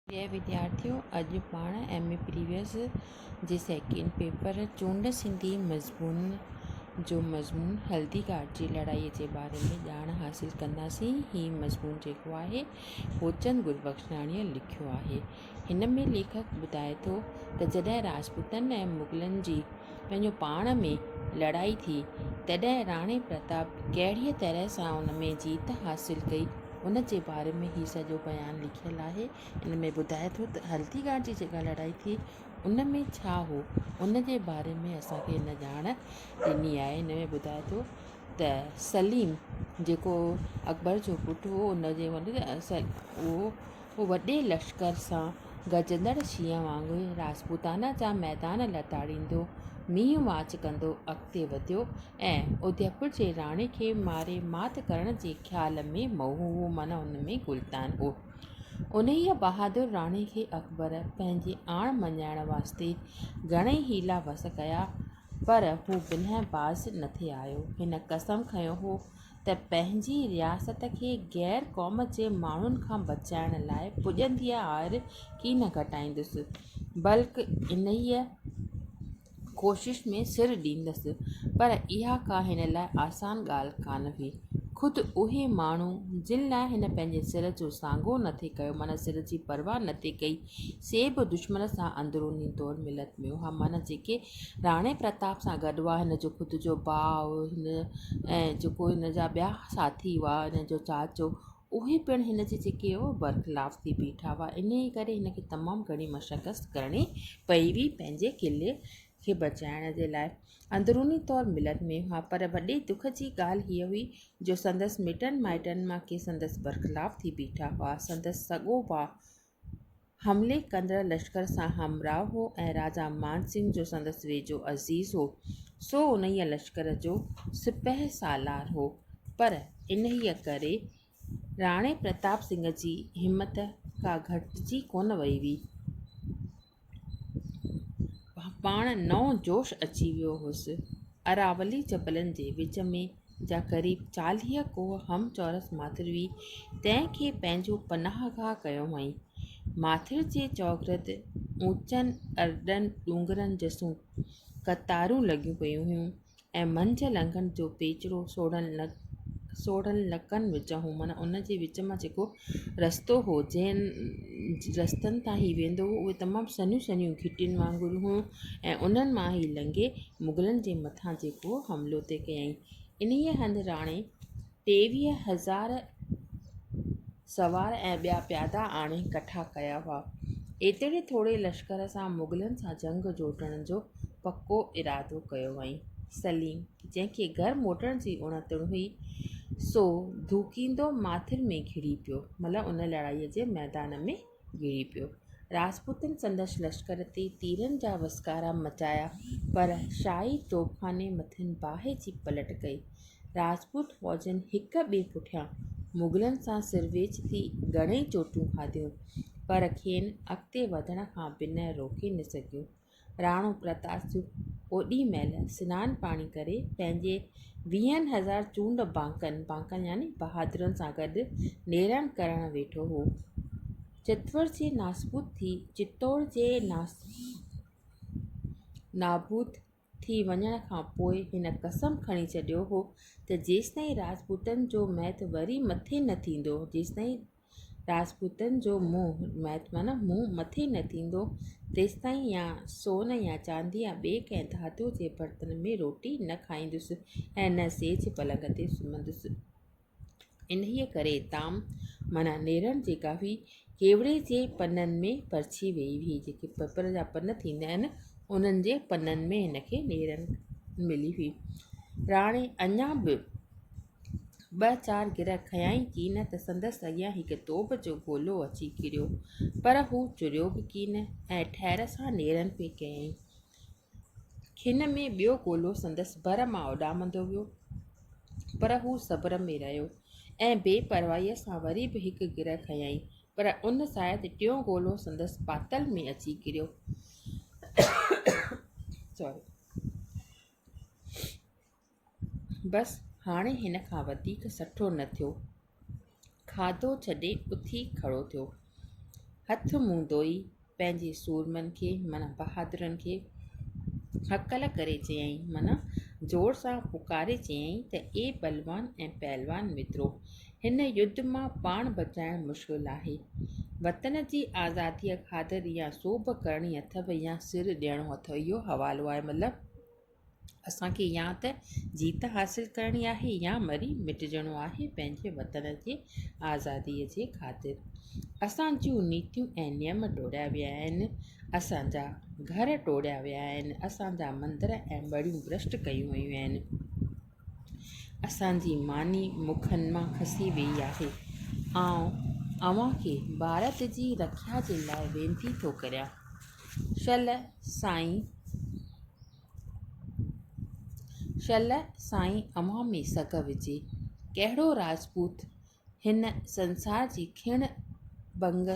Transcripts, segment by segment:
प्रिय विद्यार्थियों, अॼु पाण एमए प्रीवियस जे सेकेंड पेपर चूंड सिंधी मज़मून हल्दी घाट जी लड़ाईअ जे बारे में ॼाण हासिल कंदासीं। ही मज़मून जेको आहे होचंद गुरबख्शनाणीअ लिखियो आहे। हिन में लेखक ॿुधाए थो त जॾहिं राजपूतनि ऐं मुग़लनि जी पंहिंजो पाण में लड़ाई थी तॾहिं राणे प्रताप कहिड़ीअ तरह सां उन में जीत हासिल कई, उन जे बारे में ही सॼो बयानु लिखियलु आहे। इन में ॿुधाए थो त हल्दी घाट जी जेका लड़ाई थी उन में छा हो, उन जे बारे में असांखे हिन ॼाण ॾिनी आहे। हिन में ॿुधाए थो त सलीम जेको अकबर जो पुटु हो, उन जे उहो वॾे लश्कर सां गजंदड़ शींहं वांगुरु राजपूताना जा मैदान लताड़ींदो मींहुं माच कंदो अॻिते वधियो ऐं उदयपुर जे राणे खे मारे मात करण जे ख़्याल में मऊ हो, माना उन में गुलतान हो। उन्हीअ बहादुर राणे खे अकबर पंहिंजे आण मञाइण वास्ते घणेई हीला वस कया, पर हू बिना बाज़ न थे आयो। हिन कसम खयो हो त पंहिंजी रियासत खे गैर क़ौम जे माण्हुनि खां बचाइण लाइ पुॼंदी आर की न घटाईंदुसि, बल्कि इन्हीअ कोशिश में सिर ॾींदसि। पर इहा का हिन लाइ आसान ॻाल्हि कान हुई। ख़ुदि उहे माण्हू जिन लाइ हिन पंहिंजे सिर जो साॻियो न थे कयो, माना सिर जी परवाह न थे कई, से बि दुश्मन सां अंदरूनी तौरु मिलत में हुआ। माना जेके राणे प्रताप सां गॾु हुआ, हिन जो ख़ुदि जो भाउ हिन ऐं जेको हिन जा ॿिया साथी हुआ, हिन जो चाचो, उहे पिणु हिन जे जेके हो बरख़िलाफ़ थी बीठा हुआ। इन ई करे हिनखे तमामु घणी मशक़त करणी पई हुई पंहिंजे क़िले खे बचाइण जे लाइ। अंदरूनी तौरु मिलत में हुआ, पर वॾे दुख जी ॻाल्हि हीअ हुई जो संदसि मिटनि माइटनि मां के संदसि बरख़िलाफ़ थी बीठा हुआ। संदसि सॻो भाउ हमले कंदड़ लश्कर सां हमराह हो ऐं राजा मान सिंह जो संदसि वेझो अज़ीज़ हो, सो उन्हीअ लश्कर जो सिपह सालार हो। पर इन्हीअ करे राणे प्रताप सिंह जी हिमत का घटिजी कोन वई हुई। पाण नओं जोश अची वियो हुअसि। अरावली जबलनि जे विच में जा क़रीब 40 कोह हम चौरस माथिर हुई, तंहिंखे पंहिंजो पनाहगाह कयो हुअईं। माथिर जे चौगिर्द ऊचनि अरडनि डूंगरनि जसूं कतारूं लॻियूं पियूं हुयूं ऐं मंझि लंघनि जो पेचरो सोढ़नि लकनि विच हूं, माना उन जे विच मां जेको रस्तो हो, जंहिं रस्तनि तां ही वेंदो हो, उहे तमामु सन्हियूं सन्हियूं घिटियुनि वांगुरु हुयूं ऐं उन्हनि मां ई लंघे मुग़लनि जे मथां जेको हमिलो ते कयईं। इन्हीअ हंधि राणे 23,000 सवार ऐं ॿिया प्यादा आणे कठा कया हुआ। एतिरे थोरे लश्कर सां मुग़लनि सां जंग जोड़ण जो पको इरादो कयो हुअईं। सलीम, जंहिंखे घर मोटण जी उणितण हुई, सो धूकींदो माथिर में घिड़ी पियो, मतिलबु उन लड़ाईअ जे मैदान में घिड़ी पियो। राजपूतनि संदसि लश्कर ते तीरनि जा वसकारा मचाया, पर शाही तोपखाने मथियुनि बाहि जी पलट कई। राजपूत फ़ौजनि हिक ॿिए पुठियां मुग़लनि सां सिरवेच थी घणेई चोटूं खाधियूं, पर खेनि अॻिते वधण खां बिना रोके न सघियो। राणो प्रताप ओॾी महिल सनानु पाणी करे पंहिंजे 20,000 चूंड बांकनि यानी बहादुरनि सां गॾु नेरनि करणु वेठो हो। चित्तौड़ जे नाबूद थी वञण खां पोइ हिन कसम खणी छॾियो हो त जेसिताईं राजपूतनि जो महत वरी मथे न थींदो, जेसिताईं राजपूतनि जो मुंहुं मथे न थींदो, तेसिताईं या सोन या चांदी या ॿिए कंहिं धातु जे बर्तन में रोटी न खाईंदुसि ऐं न सेज पलंग ते सुम्हंदुसि। इन्हीअ करे ताम माना नेरनि जेका हुई केवड़े जे पननि में परछी वेई हुई। जेके पेपर जा पन थींदा आहिनि, उन्हनि जे पननि में हिनखे नेरनि मिली हुई। राणे अञा बि 2-4 गिर खयाईं कीन त संदसि अॻियां हिकु तोप जो गोलो अची किरियो, पर हू चुरियो बि कीन ऐं ठहिर सां नेरनि पे कयईं। खिन में ॿियो गोलो संदसि भर मां उॾामंदो वियो, पर हू सब्र में रहियो ऐं बेपरवाहीअ सां वरी बि हिकु गिर खयाईं, पर उन शायदि टियों गोलो संदसि पातल में अची किरियो। बसि हाणे हिन खां वधीक सठो न थियो। खाधो छॾे उथी खड़ो थियो। हथ मुंहुं धोई पंहिंजे सूरमनि खे माना बहादुरनि खे हकल करे चयईं, माना ज़ोर सां पुकारे चयईं त ए बलवान ऐं पहलवान मित्रो, हिन युद्ध मां पाण बचाइणु मुश्किल आहे। वतन जी आज़ादीअ ख़ातिर या सोभ करणी अथव या सिर ॾियणो अथव। इहो हवालो आहे, मतिलबु असांखे या त जीत हासिल करणी आहे या मरी मिटिजणो आहे पंहिंजे वतन जे आज़ादीअ जे ख़ातिर। असां जूं नीतियूं ऐं नियम टोड़िया विया आहिनि, असांजा घर टोड़िया विया आहिनि, असांजा मंदर ऐं बड़ियूं भ्रष्ट कयूं वयूं आहिनि, असांजी मानी मुखनि मां खसी वई आहे। अव्हां खे भारत जी रक्षा जे लाइ वेनती थो करियां, शल साईं अव्हां में सघ विझे। कहिड़ो राजपूत हिन संसार जी खिण भंग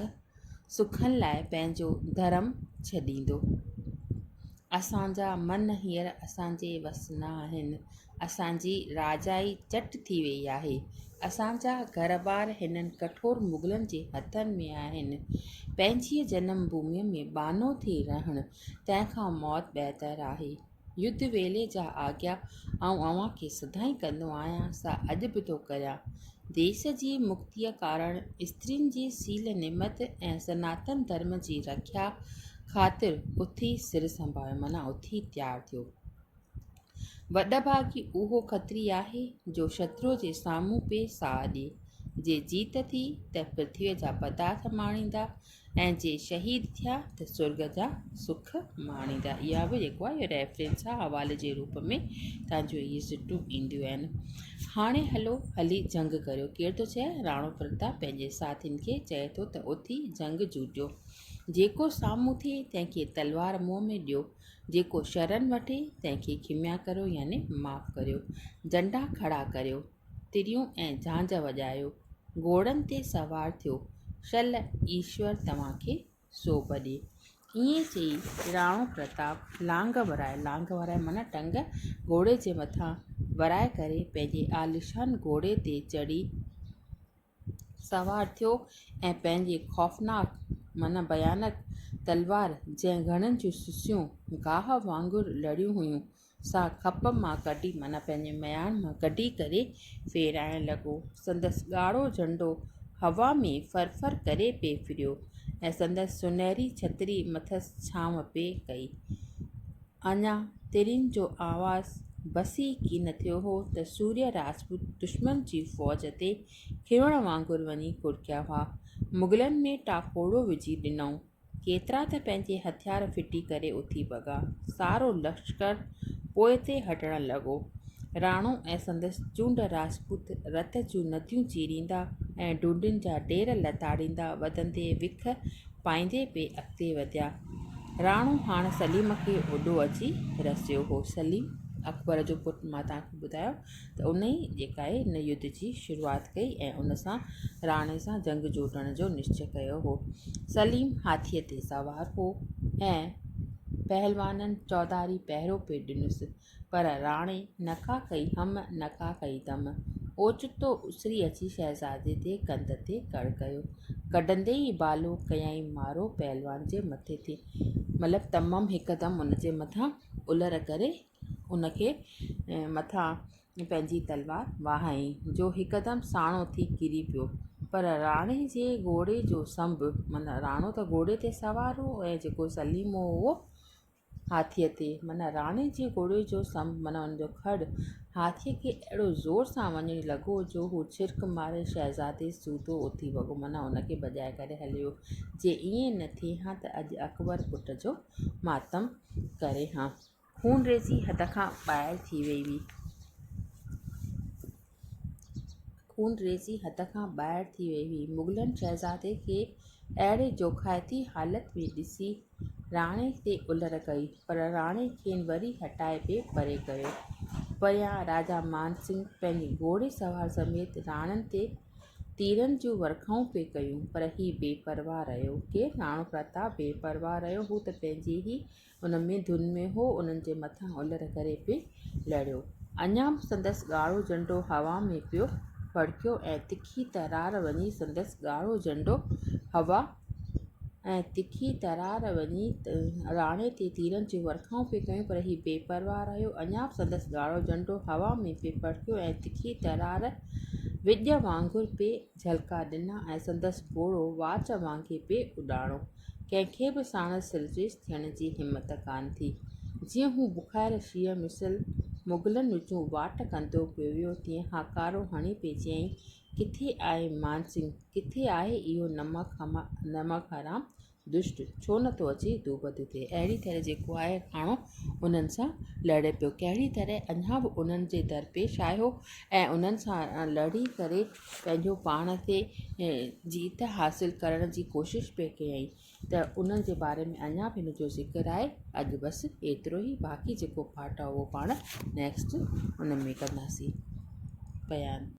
सुखनि लाइ पंहिंजो धर्म छॾींदो। असांजा मन हींअर असांजे वस न आहिनि, असांजी राजाई चट थी वई आहे, असांजा घर बार हिननि कठोर मुगलनि जे हथनि में आहिनि। पंहिंजी जनम भूमीअ में बानो थी रहणु तंहिंखां मौत बहितर आहे। युद्ध वेले जा आज्ञा अव्हां खे सदाईं कंदो आहियां, सा अॼु बि थो करियां। देश जी मुक्तीअ कारण स्त्रियुनि जी सील निमत ऐं सनातन धर्म जी रक्षा ख़ातिर उथी सिर संभालियो, माना उथी तयारु थियो। वॾभागी उहो खत्री आहे जो शत्रु जे साम्हूं पे साह ॾिए। जे जीत थी त पृथ्वीअ जा पदार्थ माणींदा ऐं जे शहीद थिया त स्वर्ग जा सुख माणींदा। इहा बि जेको आहे इहो रेफरेंस आहे, हवाले जे रूप में तव्हांजो इहे सिटूं ईंदियूं आहिनि। हाणे हली जंग करियो। केरु थो चए? राणो प्रताप पंहिंजे साथियुनि खे चए थो त उथी जंग जूटियो। जेको साम्हूं थिए तंहिंखे तलवार मुंहं में ॾियो, जेको शरण वठे तंहिंखे खिमिया करियो यानी माफ़ करियो। झंडा खड़ा करियो, तिरियूं ऐं झांझ वॼायो, घोड़नि ते सवार थियो, शल ईश्वर तव्हांखे सोभ ॾिए। ईअं चई राणो प्रताप लांग वराए माना टंग घोड़े जे मथां वराए करे पंहिंजे आलिशान घोड़े ते चढ़ी सवार थियो ऐं पंहिंजे ख़ौफ़नाक माना भयानक तलवार जंहिं घणनि जूं सुसियूं गाह वांगुरु लड़ियूं हुयूं सा खप मां कढी माना पंहिंजे मयान मां कढी करे फेराइण लॻो। संदसि ॻाढ़ो झंडो हवा में फर करे पे फिरियो ऐं संदसि सुनहरी छतरी मथसि छांव पे कई। अञा तिरियुनि जो आवाज़ु बसी कीन थियो हो त सूर्य राजपूत दुश्मन जी फ़ौज ते खिवण वांगुरु वञी कुड़किया हुआ। मुगलनि में टाकोड़ो विझी ॾिनऊं। केतिरा त पंहिंजे हथियार फिटी करे उथी भॻा। सारो लश्कर पोइ ते हटण लॻो। राणो ऐं संदसि चूंड राजपूत रत जूं नदियूं चीरींदा ऐं ढूंढुनि जा ढेर लताड़ींदा वधंदे विख पाईंदे पे अॻिते वधिया। राणो हाणे सलीम खे ओॾो अची रसियो हो। सलीम अकबर जो पुटु, मां तव्हांखे ॿुधायो त उन ई जेका आहे हिन युद्ध जी शुरूआति कई ऐं उन सां राणे सां जंग जोड़ण जो निश्चय कयो हो। सलीम हाथीअ ते सवार हो ऐं पहलवाननि चौधारी पहिरो पे ॾिनुसि, पर राणे नका कई हम नका कई दम। ओचितो उसरी अची शहज़ादे ते कंध ते कड़ कयो, कढंदे ई बालो कयईं मारो पहलवान जे मथे ते, मतिलबु तमामु हिकदमि उन जे मथां उलर करे उनखे मथां पंहिंजी तलवार वाहाईं जो हिकदमि साणो थी किरी पियो। पर राणे जे घोड़े जो संभ माना राणो त घोड़े ते सवार हो ऐं जेको सलीम हो उहो हाथीअ ते, माना राणे जे घोड़े जो संभ माना हुनजो खड़ हाथीअ खे अहिड़ो ज़ोर सां वञणु लॻो जो हू छिरक मारे शहज़ादे सूधो उथी वॻो, माना हुनखे भॼाए करे हलियो। जे ईअं न थिए हा त अॼु अकबर पुट जो मातम करे हा। खून रेज़ी हद खां ॿाहिरि थी वई हुई। मुगलनि शहज़ादे खे अहिड़े जोखाइती हालति में ॾिसी राणे ते उलर कई, पर राणे खेनि वरी हटाए पे परे कयो। परियां राजा मानसिंह पंहिंजे घोड़े सवार समेत राणनि ते तीरनि जूं वर्खाऊं पे कयूं, पर ही बेपरवाह रहियो। केरु? राणो प्रताप बेपरवाह रहियो। हू त पंहिंजे ई उन में धुन में हो, उन्हनि जे मथां उलर करे पे लड़ियो। अञा बि संदसि ॻाढ़ो झंडो हवा में पियो फड़कियो ऐं तिखी तरार वञी संदसि ॻाढ़ो झंडो हवा ऐं तिखी तरार वञी राणे ते तीरनि जी वर्खाऊं पिए कयूं, पर हीउ बेपरवाह रहियो। अञा बि संदसि ॻाढ़ो झंडो हवा में पिए फड़कियो ऐं तिखी तरार विॼ वांगुरु पिए झलका ॾिना ऐं संदसि घोड़ो वाच वांगुरु पिए उॾाणो। कंहिंखे बि साणसि सिरजेश थियण जी हिमत कान थी। जीअं हू बुखायल शींहं मिसल मुगलनि विचूं वाट कंदो पियो वियो, तीअं हाकारो हणी पिए चयईं, किथे आहे मानसिंह, किथे आहे इहो नमक हराम दुष्ट, छो नथो अचे दूबद ते। अहिड़ी तरह जेको आहे खाणो उन्हनि सां लड़े पियो। कहिड़ी तरह अञा बि उन्हनि जे दरपेश आयो ऐं उन्हनि सां लड़ी करे पंहिंजो पाण ते जीत हासिलु करण जी कोशिशि पिए कयईं। त उन्हनि जे बारे में अञा बि हिन जो ज़िक्र आहे। अॼु बसि एतिरो ई, बाक़ी जेको पार्ट आहे उहो पाण नेक्स्ट उन में कंदासीं बयानु।